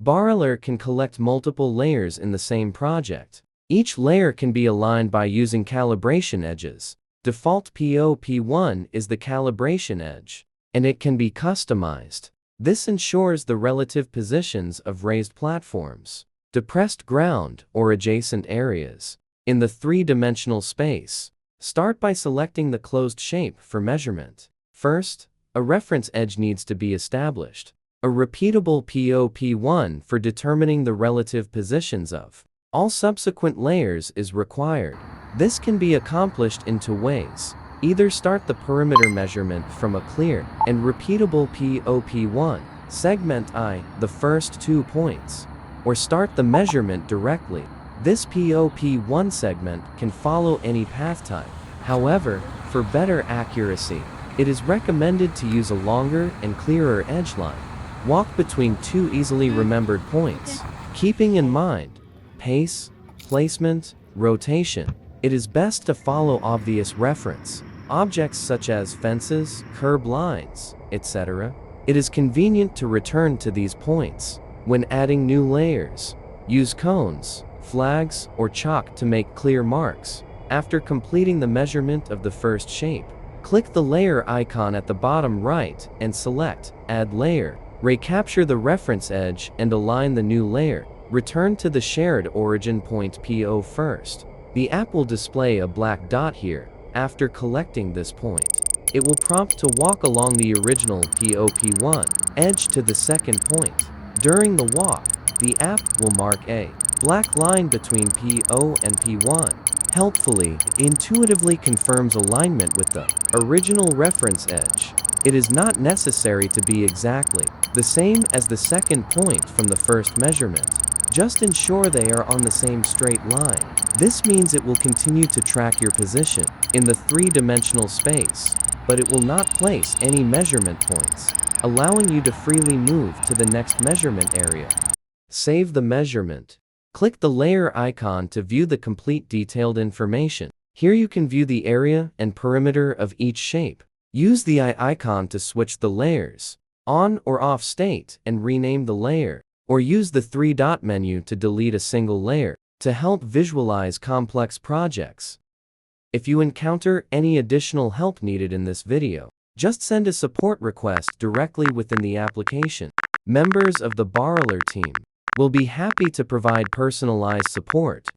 BaoRuler can collect multiple layers in the same project. Each layer can be aligned by using calibration edges. Default POP1 is the calibration edge, and it can be customized. This ensures the relative positions of raised platforms, depressed ground, or adjacent areas in the three-dimensional space. Start by selecting the closed shape for measurement. First, a reference edge needs to be established. A repeatable POP1 for determining the relative positions of all subsequent layers is required. This can be accomplished in two ways. Either start the perimeter measurement from a clear and repeatable POP1, segment I, the first 2 points, or start the measurement directly. This POP1 segment can follow any path type. However, for better accuracy, it is recommended to use a longer and clearer edge line. Walk between two easily remembered points, keeping in mind pace, placement, rotation. It is best to follow obvious reference objects such as fences, curb lines, etc. It is convenient to return to these points when adding new layers. Use cones, flags, or chalk to make clear marks. After completing the measurement of the first shape, click the layer icon at the bottom right and select Add Layer. Recapture the reference edge and align the new layer. Return to the shared origin point PO first. The app will display a black dot here. After collecting this point, it will prompt to walk along the original POP1 edge to the second point. During the walk, the app will mark a black line between PO and P1. Helpfully, intuitively confirms alignment with the original reference edge. It is not necessary to be exactly the same as the second point from the first measurement. Just ensure they are on the same straight line. This means it will continue to track your position in the three-dimensional space, but it will not place any measurement points, allowing you to freely move to the next measurement area. Save the measurement. Click the layer icon to view the complete detailed information. Here you can view the area and perimeter of each shape. Use the eye icon to switch the layers on or off state and rename the layer, or use the three-dot menu to delete a single layer to help visualize complex projects. If you encounter any additional help needed in this video, just send a support request directly within the application. Members of the BaoRuler team will be happy to provide personalized support.